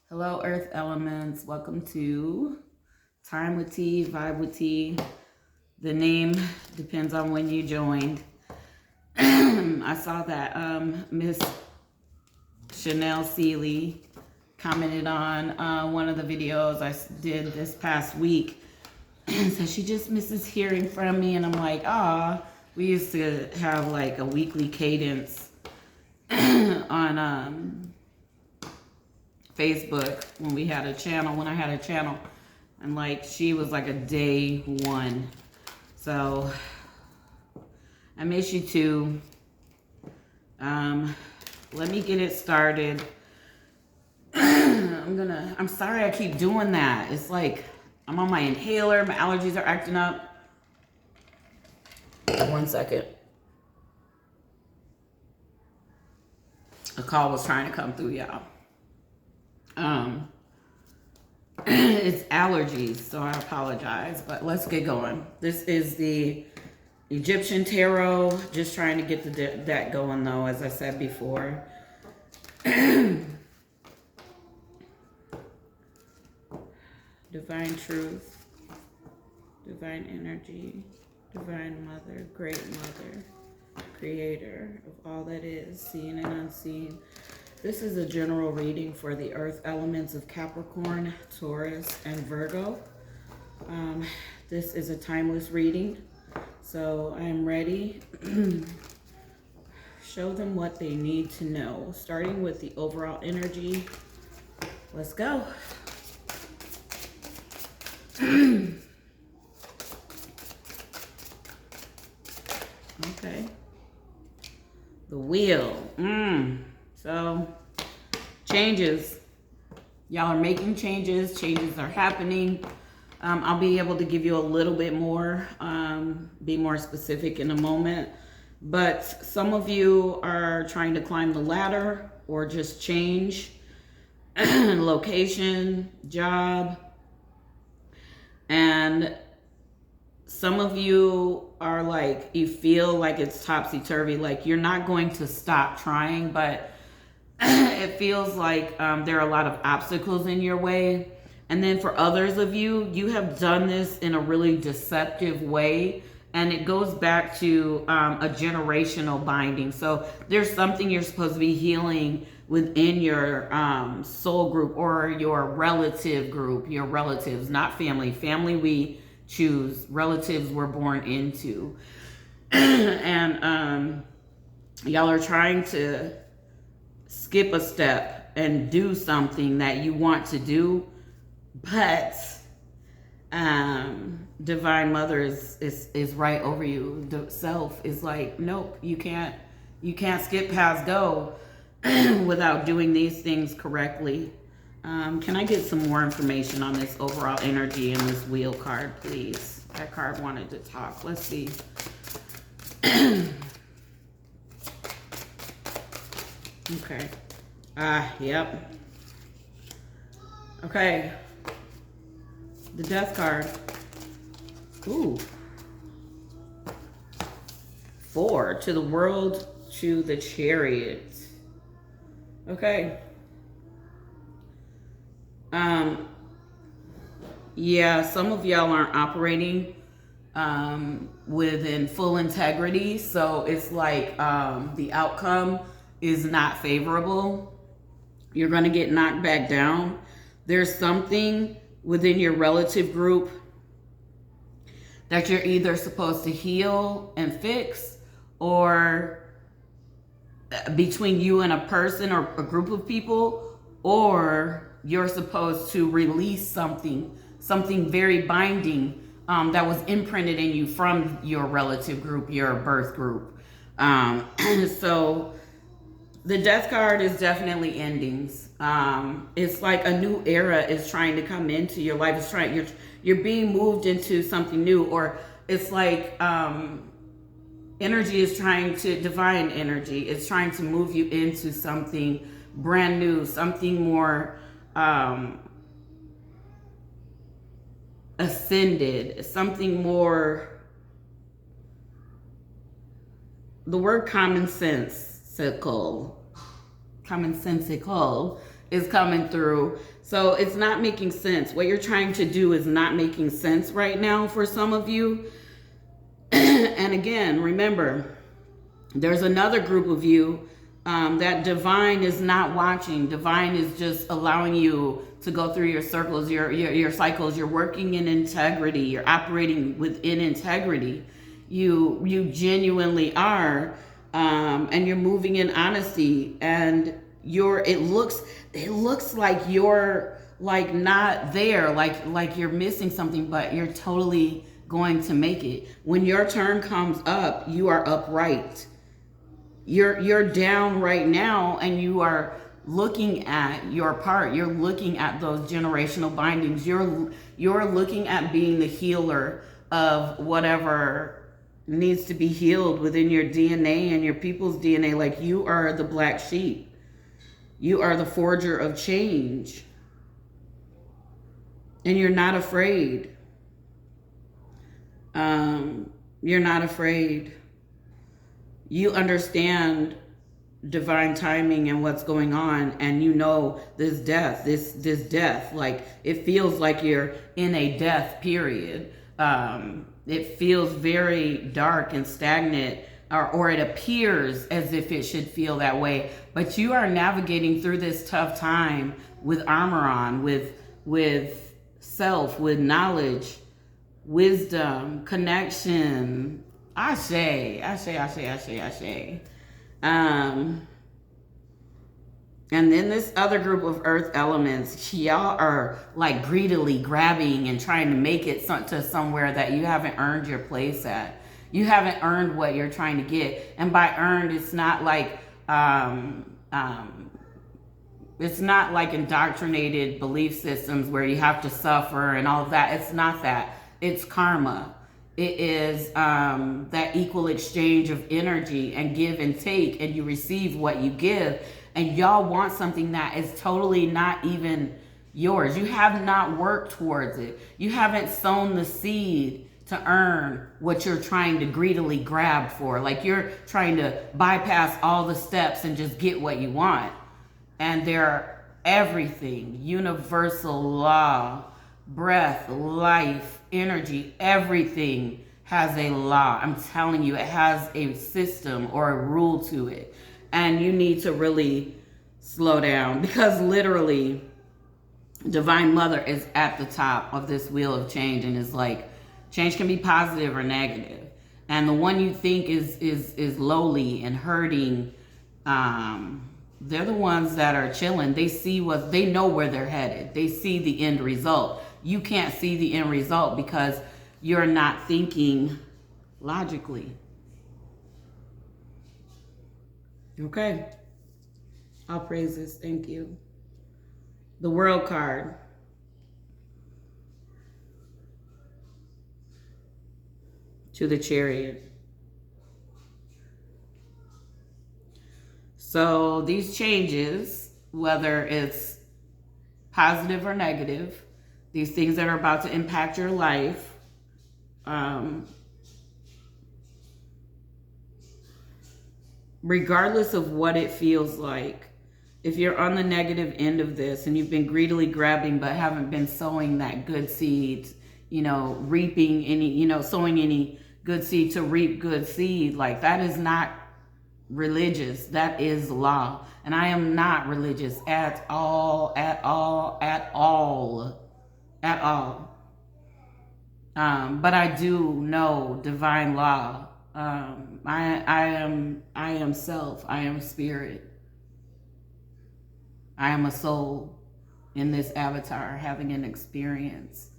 Hello, Earth Elements. Welcome to Time with Tea, Vibe with Tea. The name depends on when you joined. I saw that Miss Chanel Seeley commented on one of the videos I did this past week. So she just misses hearing from me, and I'm like, we used to have like a weekly cadence on Facebook when I had a channel, and like she was like a day one. So I miss you too. Let me get it started. I'm sorry I keep doing that. It's like I'm on my inhaler, my allergies are acting up. 1 second. A call was trying to come through, y'all. It's allergies, so I apologize, but let's get going. This is the Egyptian Tarot, just trying to get the deck going though, as I said before. Divine truth, divine energy, divine mother, great mother, creator of all that is, seen and unseen. This is a general reading for the earth elements of Capricorn, Taurus, and Virgo. This is a timeless reading, so I'm ready. Show them what they need to know, starting with the overall energy. Let's go. Okay. The wheel. So, changes. Y'all are making changes. Changes are happening. I'll be able to give you a little bit more, be more specific in a moment. But some of you are trying to climb the ladder or just change location, job. And some of you are like, you feel like it's topsy-turvy, like you're not going to stop trying, but it feels like there are a lot of obstacles in your way. And then for others of you, you have done this in a really deceptive way, and it goes back to a generational binding. So there's something you're supposed to be healing within your soul group or your relative group, your relatives, not family. Family we choose, relatives we're born into. And y'all are trying to skip a step and do something that you want to do, but divine mother is right over you. The self is like, nope, you can't skip past go without doing these things correctly. Can I get some more information on this overall energy in this wheel card, please? That card wanted to talk. Let's see. Okay. Yep. Okay. The death card. Ooh. 4 to the world, to the chariot. Okay. Yeah, some of y'all aren't operating within full integrity, so it's like the outcome is not favorable. You're going to get knocked back down. There's something within your relative group that you're either supposed to heal and fix, or between you and a person or a group of people, or you're supposed to release something very binding that was imprinted in you from your relative group, your birth group. So the death card is definitely endings. It's like a new era is trying to come into your life. It's you're being moved into something new, or it's like energy is trying to, divine energy is trying to move you into something brand new, something more ascended, something more, the word commonsensical is coming through. So it's not making sense. What you're trying to do is not making sense right now for some of you. And again, remember, there's another group of you that divine is not watching. Divine is just allowing you to go through your circles, your cycles. You're working in integrity. You're operating within integrity. You genuinely are, and you're moving in honesty. And it looks like you're like not there, like you're missing something, but you're totally going to make it. When your turn comes up, you are upright. You're down right now, and you are looking at your part. You're looking at those generational bindings. You're looking at being the healer of whatever needs to be healed within your DNA and your people's DNA. Like, you are the black sheep. You are the forger of change. And you're not afraid. You're not afraid. You understand divine timing and what's going on, and you know this death, like, it feels like you're in a death period. It feels very dark and stagnant, or it appears as if it should feel that way, but you are navigating through this tough time with armor on, with self, with knowledge, wisdom, connection. Ashe. And then this other group of earth elements, y'all are like greedily grabbing and trying to make it to somewhere that you haven't earned your place at. You haven't earned what you're trying to get. And by earned, it's not like indoctrinated belief systems where you have to suffer and all of that. It's not that. It's karma. It is that equal exchange of energy and give and take, and you receive what you give. And y'all want something that is totally not even yours. You have not worked towards it. You haven't sown the seed to earn what you're trying to greedily grab for. Like, you're trying to bypass all the steps and just get what you want. And they're everything, universal law, breath, life, energy, everything has a law. I'm telling you, it has a system or a rule to it. And you need to really slow down, because literally Divine Mother is at the top of this wheel of change, and is like, change can be positive or negative. And the one you think is lowly and hurting, they're the ones that are chilling. They know where they're headed. They see the end result. You can't see the end result because you're not thinking logically. Okay. All praises. Thank you. The World card. To the Chariot. So these changes, whether it's positive or negative, these things that are about to impact your life, regardless of what it feels like, if you're on the negative end of this and you've been greedily grabbing but haven't been sowing that good seed, reaping any, sowing any good seed to reap good seed, like, that is not religious. That is law. And I am not religious at all. But I do know divine law. I am self. I am spirit. I am a soul in this avatar having an experience.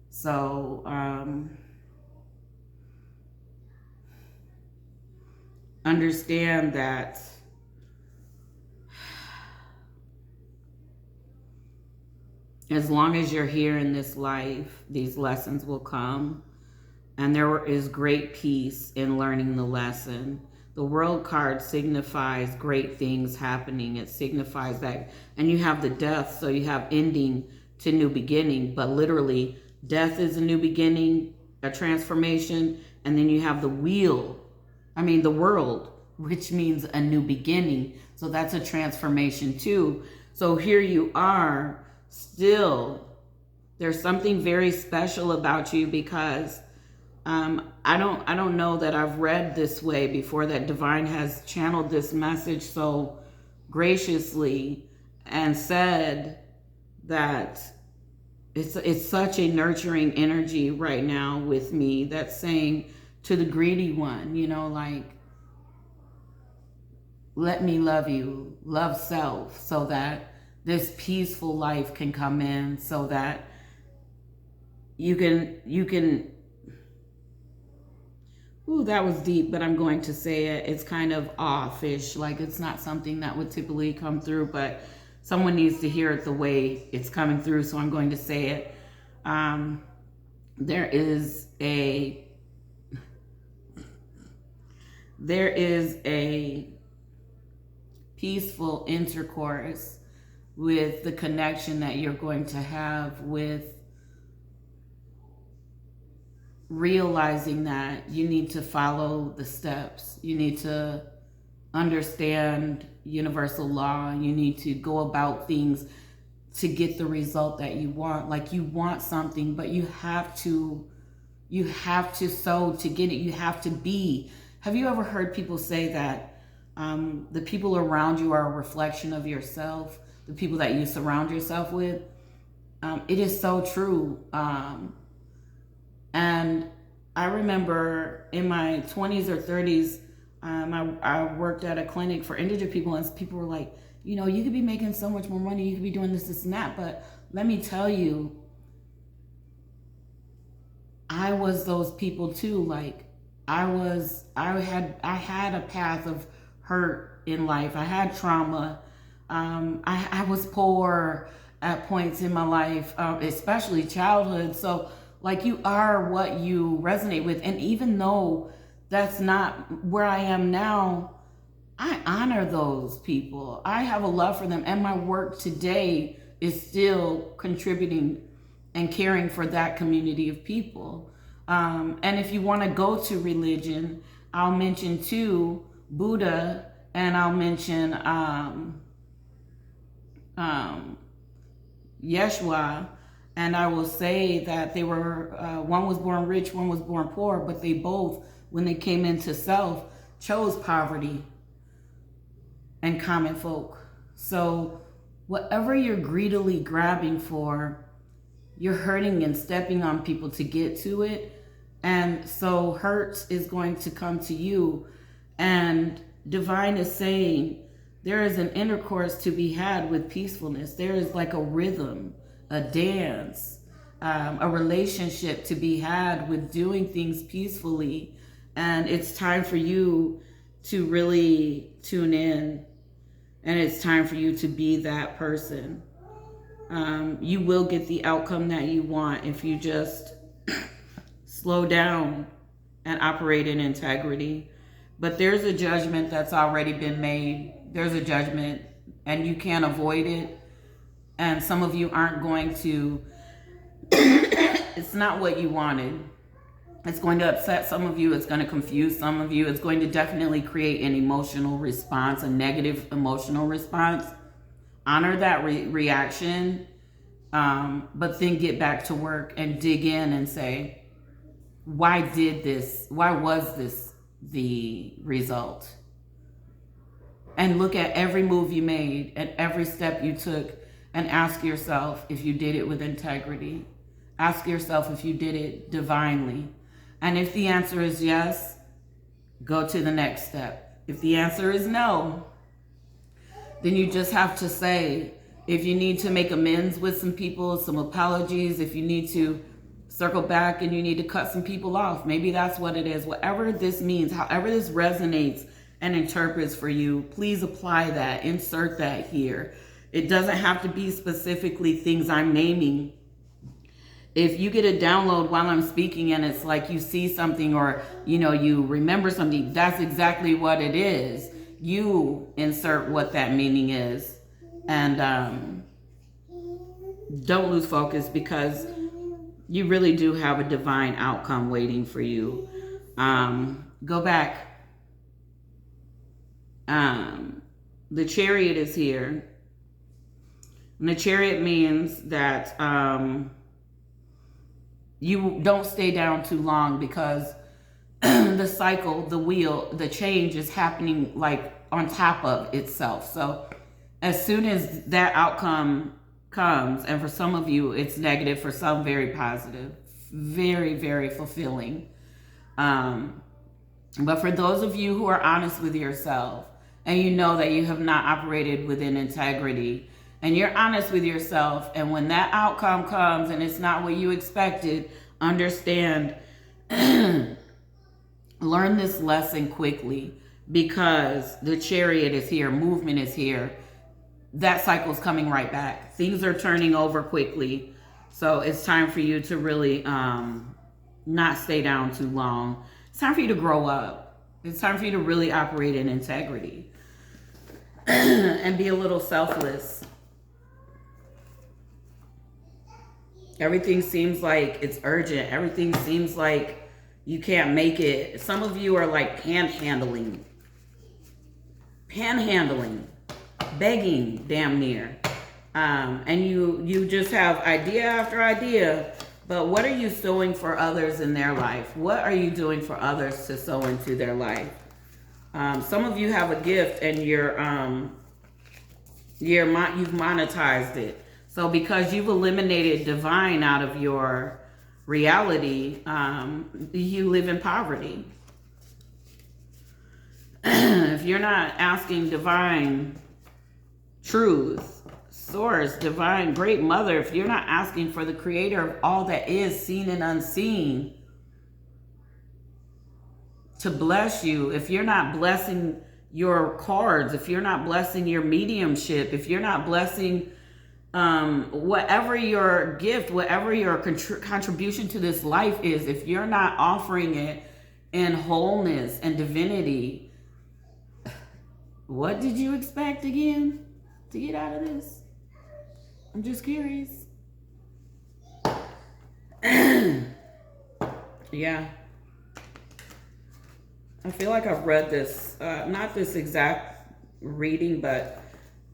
So, understand that as long as you're here in this life, these lessons will come. And there is great peace in learning the lesson. The World card signifies great things happening. It signifies that. And you have the Death, so you have ending to new beginning. But literally, death is a new beginning, a transformation. And then you have the World, which means a new beginning. So that's a transformation too. So here you are, still, there's something very special about you because I don't know that I've read this way before, that divine has channeled this message so graciously and said that it's such a nurturing energy right now with me that's saying to the greedy one, like, let me love you, love self, so that this peaceful life can come in, so that you can. Ooh, that was deep, but I'm going to say it. It's kind of offish, like it's not something that would typically come through, but someone needs to hear it the way it's coming through, so I'm going to say it. There is a peaceful intercourse with the connection that you're going to have with realizing that you need to follow the steps. You need to understand universal law. You need to go about things to get the result that you want. Like, you want something, but you have to sow to get it. You have to be. Have you ever heard people say that the people around you are a reflection of yourself, the people that you surround yourself with? It is so true. And I remember in my 20s or 30s, I worked at a clinic for indigent people, and people were like, you could be making so much more money, you could be doing this, and that. But let me tell you, I was those people too. Like, I had a path of hurt in life. I had trauma. I was poor at points in my life, especially childhood. So, like, you are what you resonate with. And even though that's not where I am now, I honor those people. I have a love for them. And my work today is still contributing and caring for that community of people. And if you want to go to religion, I'll mention too Buddha, and I'll mention Yeshua. And I will say that they were, one was born rich, one was born poor, but they both, when they came into self, chose poverty and common folk. So whatever you're greedily grabbing for, you're hurting and stepping on people to get to it. And so hurt is going to come to you. And divine is saying there is an intercourse to be had with peacefulness. There is like a rhythm, a dance, a relationship to be had with doing things peacefully. And it's time for you to really tune in. And it's time for you to be that person. You will get the outcome that you want if you just slow down and operate in integrity. But there's a judgment that's already been made. There's a judgment, and you can't avoid it. And some of you aren't going to, it's not what you wanted. It's going to upset some of you. It's going to confuse some of you. It's going to definitely create an emotional response, a negative emotional response. Honor that reaction, but then get back to work and dig in and say, why was this the result? And look at every move you made and every step you took, and ask yourself if you did it with integrity. Ask yourself if you did it divinely. And if the answer is yes, go to the next step. If the answer is no, then you just have to say, if you need to make amends with some people, some apologies, if you need to circle back and you need to cut some people off, maybe that's what it is. Whatever this means, however this resonates and interprets for you, please apply that, insert that here. It doesn't have to be specifically things I'm naming. If you get a download while I'm speaking and it's like you see something, or you remember something, that's exactly what it is. You insert what that meaning is, and don't lose focus, because you really do have a divine outcome waiting for you. Go back. The Chariot is here. And the Chariot means that you don't stay down too long, because the cycle, the wheel, the change is happening like on top of itself. So as soon as that outcome comes, and for some of you it's negative, for some very positive, very, very fulfilling. But for those of you who are honest with yourself, and you know that you have not operated within integrity, and you're honest with yourself, and when that outcome comes and it's not what you expected, understand, learn this lesson quickly, because the Chariot is here, movement is here. That cycle is coming right back. Things are turning over quickly. So it's time for you to really not stay down too long. It's time for you to grow up. It's time for you to really operate in integrity and be a little selfless. Everything seems like it's urgent. Everything seems like you can't make it. Some of you are like panhandling, begging damn near. And you just have idea after idea, but what are you sowing for others in their life? What are you doing for others to sow into their life? Some of you have a gift, and you've monetized it. So because you've eliminated divine out of your reality, you live in poverty. If you're not asking divine truth, source, divine, great mother, if you're not asking for the creator of all that is seen and unseen to bless you, if you're not blessing your cards, if you're not blessing your mediumship, if you're not blessing whatever your gift, whatever your contribution to this life is, if you're not offering it in wholeness and divinity, what did you expect again to get out of this? I'm just curious. Yeah. I feel like I've read this, not this exact reading, but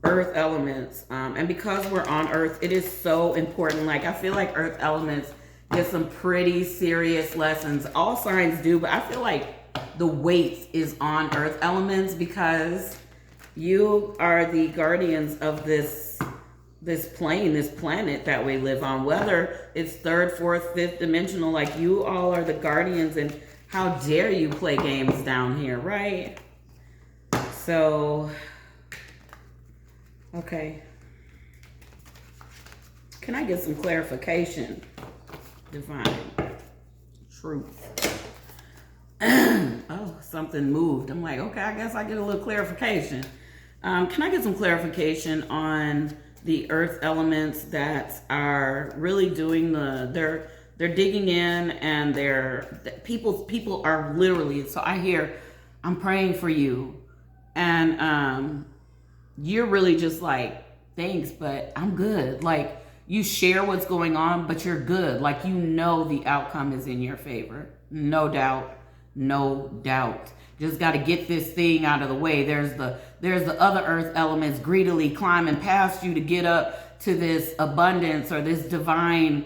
earth elements. And because we're on earth, it is so important. Like, I feel like earth elements get some pretty serious lessons. All signs do, but I feel like the weight is on earth elements, because you are the guardians of this plane, this planet that we live on, whether it's third, fourth, fifth dimensional. Like, you all are the guardians, and how dare you play games down here, right? So, okay. Can I get some clarification? Divine truth. Oh, something moved. I'm like, okay, I guess I get a little clarification. Can I get some clarification on the earth elements that are really doing they're digging in, and people are literally, so I hear, I'm praying for you, and you're really just like, thanks, but I'm good. Like, you share what's going on, but you're good. Like, you know the outcome is in your favor. No doubt. Just got to get this thing out of the way. There's the other earth elements greedily climbing past you to get up to this abundance or this divine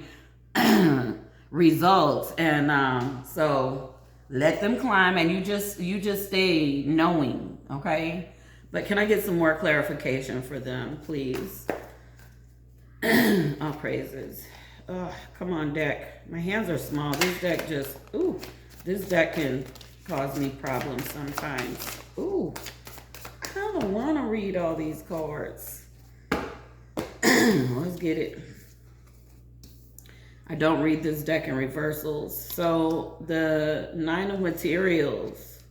results. And so let them climb, and you just stay knowing, okay? But can I get some more clarification for them, please? All praises. Oh, come on, deck. My hands are small. This deck can cause me problems sometimes. Ooh, I don't want to read all these cards. Let's get it. I don't read this deck in reversals. So the Nine of Materials.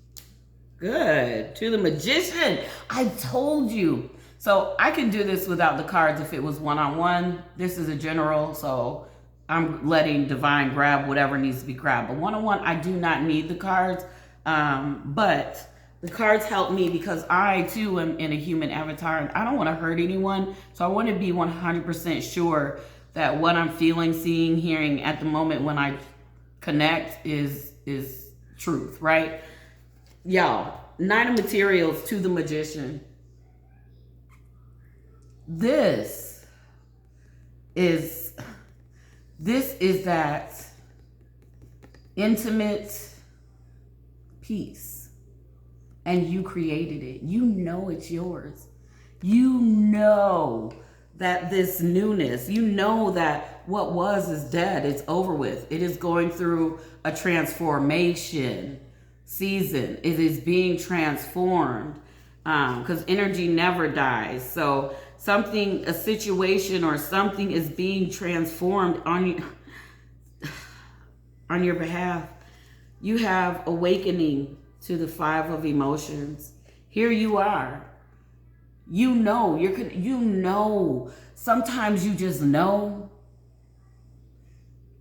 Good. To the Magician. I told you. So I can do this without the cards if it was one-on-one. This is a general, so I'm letting divine grab whatever needs to be grabbed. But one-on-one, I do not need the cards. But the cards help me, because I too am in a human avatar, and I don't want to hurt anyone. So I want to be 100% sure that what I'm feeling, seeing, hearing at the moment when I connect is truth, right? Y'all, Nine of Materials to the Magician. This is this is that intimate peace, and you created it. You know it's yours. You know that this newness, you know that what was is dead. It's over with. It is going through a transformation season. It is being transformed because energy never dies. So something, a situation or something is being transformed on your behalf. You have awakening to the 5 of emotions. Here you are. You know, sometimes you just know.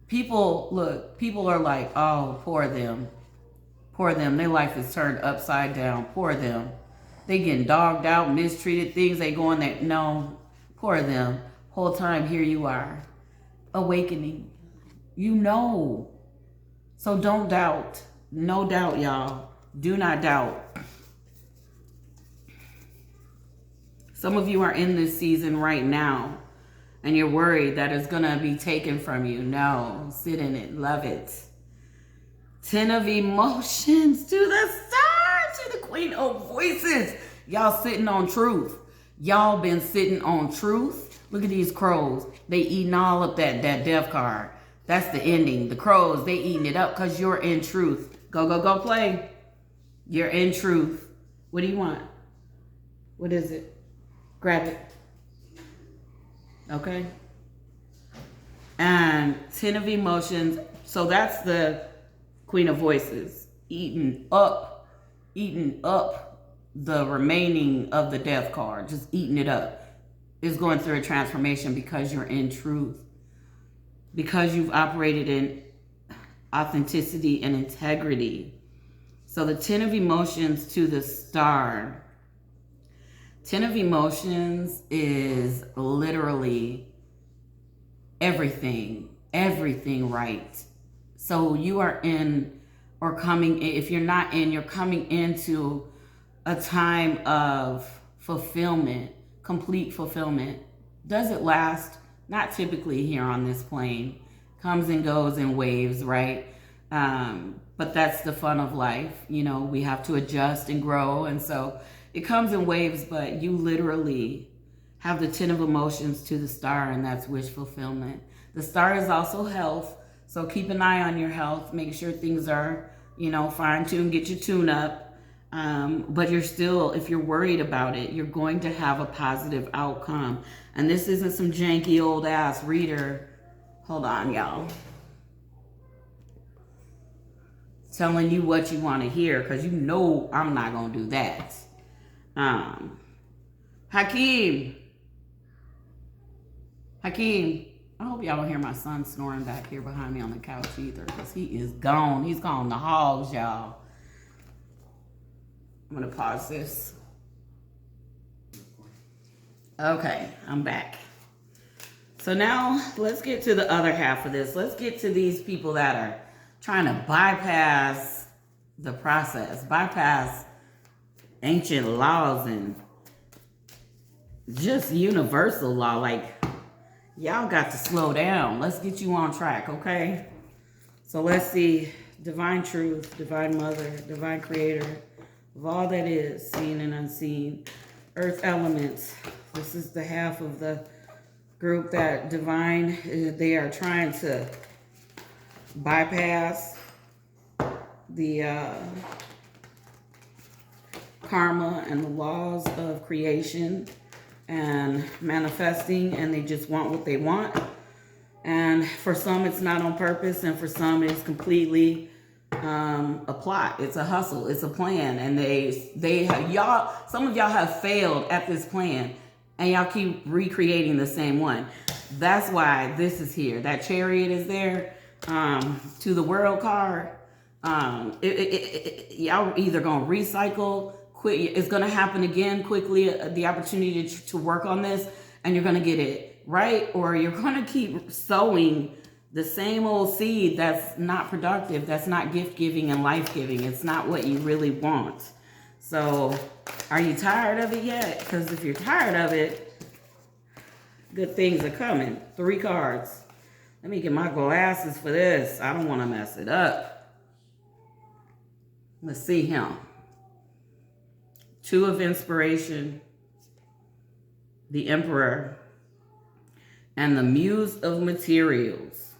People are like, oh, poor them. Poor them. Their life is turned upside down. Poor them. They getting dogged out, mistreated, things they going there. No, poor them. Whole time, here you are. Awakening. You know. So don't doubt. No doubt, y'all. Do not doubt. Some of you are in this season right now, and you're worried that it's going to be taken from you. No, sit in it. Love it. 10 of emotions to the star, to the Queen of Voices. Y'all sitting on truth. Y'all been sitting on truth. Look at these crows. They eating all up that death card. That's the ending. The crows, they eating it up because you're in truth. Go, go, go play. You're in truth. What do you want? What is it? Grab it. Okay. And 10 of emotions. So that's the Queen of Voices. Eating up the remaining of the death card. Just eating it up. Is going through a transformation because you're in truth. Because you've operated in authenticity and integrity. So the 10 of emotions to the star. 10 of emotions is literally everything right. So you are in or coming in, if you're not in, you're coming into a time of fulfillment, complete fulfillment. Does it last? Not typically here on this plane. Comes and goes in waves, right? But that's the fun of life. You know, we have to adjust and grow. And so it comes in waves, but you literally have the 10 of emotions to the star, and that's wish fulfillment. The star is also health. So keep an eye on your health. Make sure things are, fine-tuned, get your tune up. But you're still, if you're worried about it, you're going to have a positive outcome. And this isn't some janky old ass reader. Hold on, y'all. Telling you what you want to hear, because you know I'm not going to do that. Hakeem, I hope y'all don't hear my son snoring back here behind me on the couch either, because he is gone. He's gone the hogs, y'all. I'm going to pause this. Okay, I'm back. So now let's get to the other half of this. Let's get to these people that are trying to bypass the process, bypass ancient laws and just universal law. Like, y'all got to slow down. Let's get you on track, okay? So let's see. Divine truth, divine mother, divine creator of all that is, seen and unseen. Earth elements. This is the half of the group that divine, they are trying to bypass the karma and the laws of creation and manifesting, and they just want what they want. And for some it's not on purpose, and for some it's completely a plot. It's a hustle, it's a plan, and some of y'all have failed at this plan, and y'all keep recreating the same one. That's why this is here. That Chariot is there. To the World card. Y'all either gonna recycle quick. It's gonna happen again quickly. The opportunity to work on this, and you're gonna get it right, or you're gonna keep sowing the same old seed that's not productive, that's not gift giving and life giving. It's not what you really want. So, are you tired of it yet? Because if you're tired of it, Good things are coming. 3 cards. Let me get my glasses for this. I don't want to mess it up. Let's see him. 2 of Inspiration, the Emperor, and the Muse of Materials.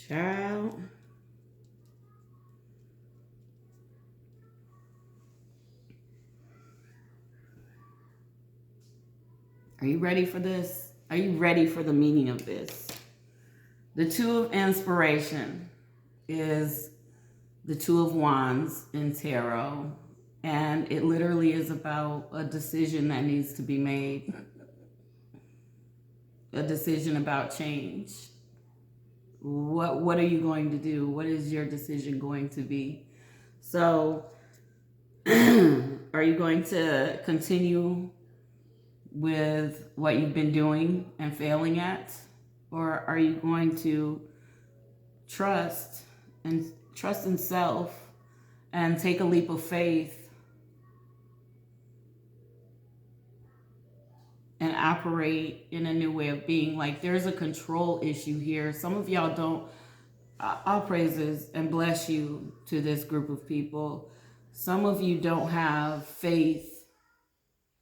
Child. Are you ready for this? Are you ready for the meaning of this? The 2 of Inspiration is the 2 of Wands in tarot, and it literally is about a decision that needs to be made. A decision about change. What are you going to do? What is your decision going to be? So, are you going to continue with what you've been doing and failing at? Or are you going to trust in self and take a leap of faith and operate in a new way of being? Like, there's a control issue here. Some of y'all don't, all praises and bless you to this group of people. Some of you don't have faith.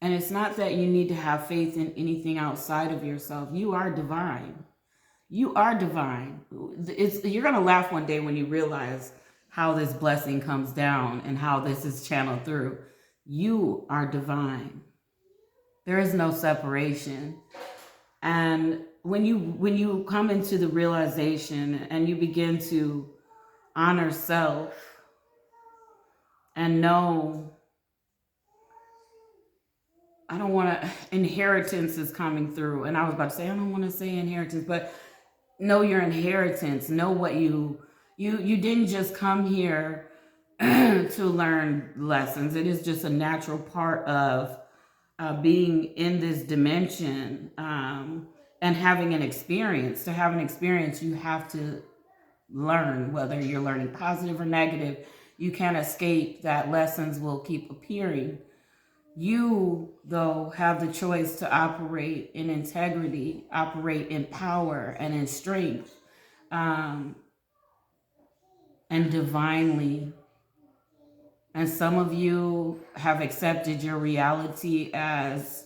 And it's not that you need to have faith in anything outside of yourself. You are divine. You are divine. You're going to laugh one day when you realize how this blessing comes down and how this is channeled through. You are divine. There is no separation. And when you come into the realization and you begin to honor self and know, I don't want to, inheritance is coming through. And I was about to say, I don't want to say inheritance, but know your inheritance. Know what you didn't just come here to learn lessons. It is just a natural part of being in this dimension and having an experience. To have an experience, you have to learn, whether you're learning positive or negative. You can't escape that lessons will keep appearing. You, though, have the choice to operate in integrity, operate in power and in strength, and divinely. And some of you have accepted your reality as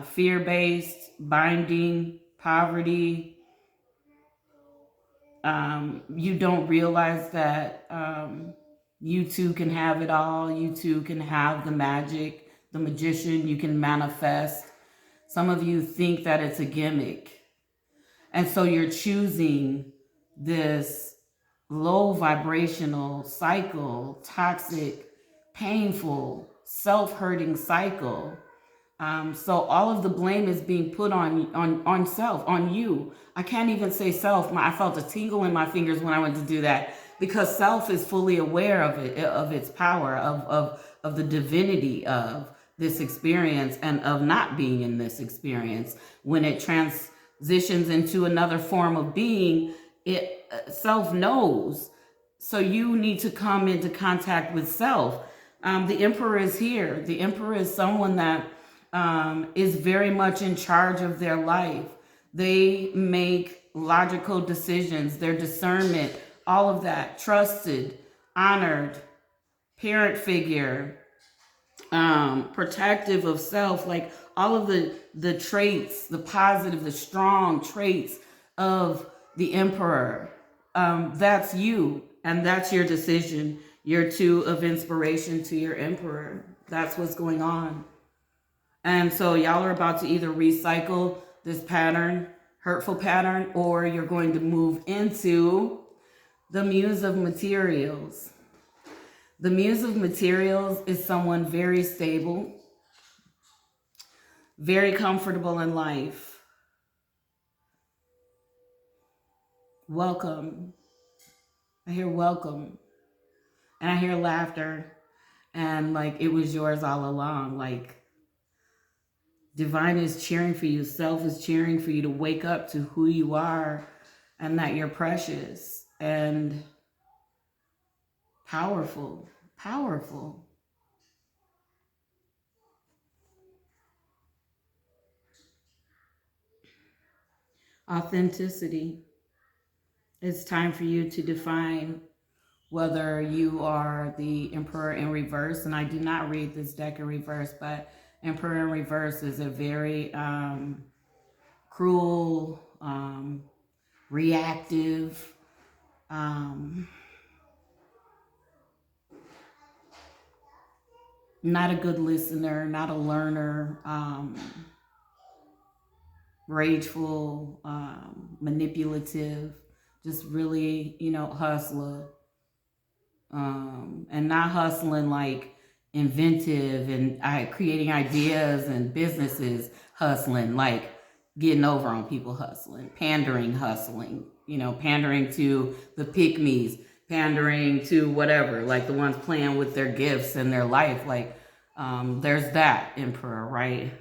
fear-based, binding, poverty. You don't realize that you too can have it all. You too can have the magic, the magician. You can manifest. Some of you think that it's a gimmick. And so you're choosing this low vibrational cycle, toxic, painful, self-hurting cycle. So all of the blame is being put on self, on you. I can't even say self. I felt a tingle in my fingers when I went to do that, because self is fully aware of it, of its power, of the divinity of this experience and of not being in this experience. When it transitions into another form of being, it self knows. So you need to come into contact with self. The Emperor is here. The Emperor is someone that is very much in charge of their life. They make logical decisions, their discernment, all of that, trusted, honored, parent figure, protective of self, like all of the traits, the positive, the strong traits of the Emperor. That's you, and that's your decision. Your 2 of Inspiration to your Emperor. That's what's going on. And so y'all are about to either recycle this pattern, hurtful pattern, or you're going to move into the Muse of Materials. The Muse of Materials is someone very stable, very comfortable in life. Welcome. I hear welcome. And I hear laughter. And like it was yours all along. Like divine is cheering for you. Self is cheering for you to wake up to who you are and that you're precious and powerful. Powerful. Authenticity. It's time for you to define whether you are the Emperor in reverse. And I do not read this deck in reverse, but Emperor in reverse is a very cruel, reactive, not a good listener, not a learner, rageful, manipulative, just really, hustler. And not hustling like inventive and creating ideas and businesses, hustling like getting over on people, hustling, pandering, hustling, pandering to the pick-me's, pandering to whatever, like the ones playing with their gifts and their life. Like there's that Emperor, right?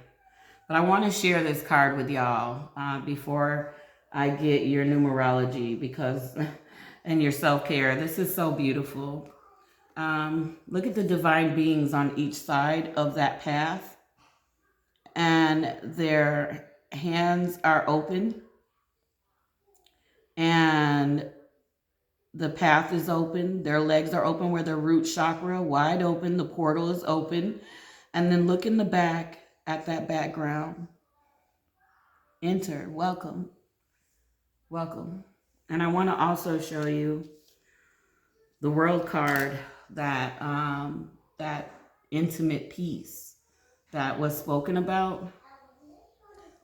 But I want to share this card with y'all before I get your numerology, because and your self-care. This is so beautiful. Look at the divine beings on each side of that path, and their hands are open, and the path is open. Their legs are open where their root chakra, wide open. The portal is open. And then look in the back at that background. Enter. Welcome. Welcome. And I want to also show you the world card, that that intimate peace that was spoken about.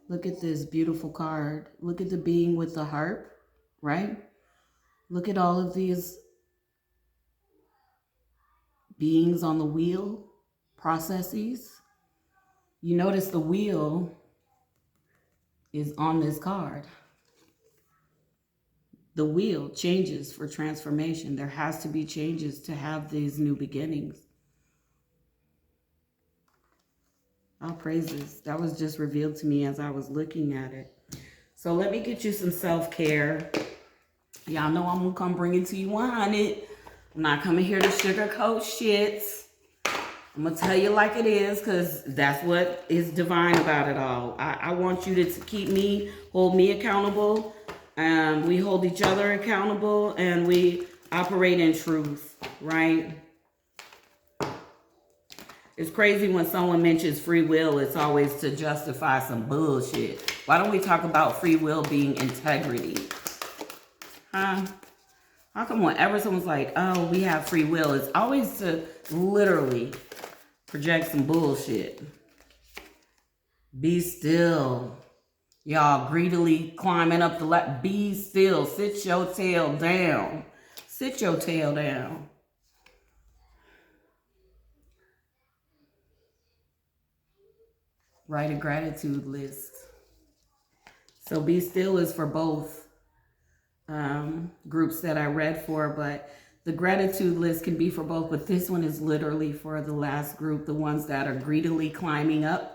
Look at this beautiful card. Look at the being with the harp, right? Look at all of these beings on the wheel, processes. You notice the wheel is on this card. The wheel changes for transformation. There has to be changes to have these new beginnings. All praises. That was just revealed to me as I was looking at it. So let me get you some self-care. Y'all know I'm going to come bring it to you 100. I'm not coming here to sugarcoat shit. I'm going to tell you like it is, because that's what is divine about it all. I want you to keep me, hold me accountable. We hold each other accountable, and we operate in truth, right? It's crazy when someone mentions free will, it's always to justify some bullshit. Why don't we talk about free will being integrity? Huh? How come whenever someone's like, oh, we have free will, it's always to literally project some bullshit. Be still. Y'all greedily climbing up the ladder. Be still. Sit your tail down. Sit your tail down. Write a gratitude list. So be still is for both groups that I read for, but the gratitude list can be for both, but this one is literally for the last group, the ones that are greedily climbing up.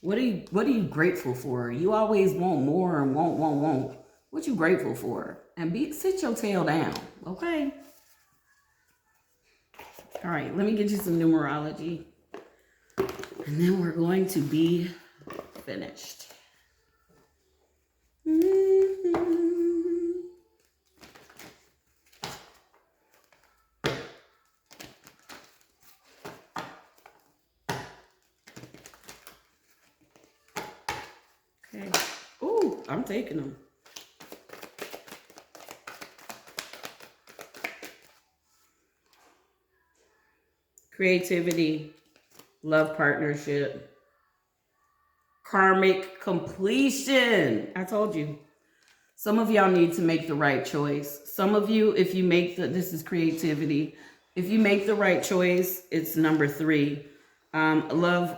What are you grateful for? You always want more and want. What you grateful for? And sit your tail down, okay? All right, let me get you some numerology. And then we're going to be finished. Okay. Ooh, I'm taking them. Creativity, love partnership, karmic completion. I told you. Some of y'all need to make the right choice. Some of you, if you make this is creativity. If you make the right choice, it's number 3. Love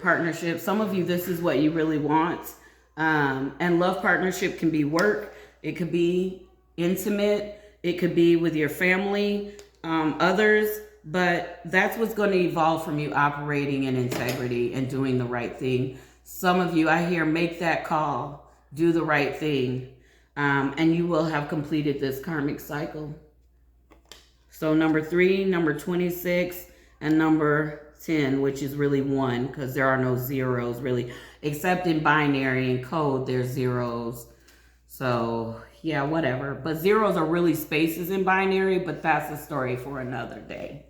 partnership. Some of you, this is what you really want. And love partnership can be work. It could be intimate. It could be with your family, others. But that's what's going to evolve from you operating in integrity and doing the right thing. Some of you, I hear, make that call. Do the right thing. And you will have completed this karmic cycle. So number 3, number 26, and number 10, which is really 1 because there are no zeros really, except in binary and code, there's zeros. So yeah, whatever. But zeros are really spaces in binary, but that's a story for another day.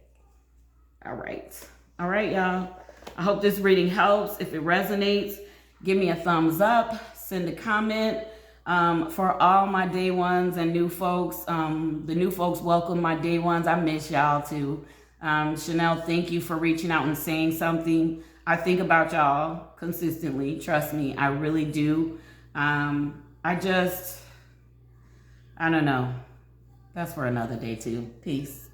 All right. All right, y'all. I hope this reading helps. If it resonates, give me a thumbs up, send a comment. For all my day ones and new folks, the new folks, welcome my day ones. I miss y'all too. Chanel, thank you for reaching out and saying something. I think about y'all consistently. Trust me, I really do. I don't know. That's for another day too. Peace.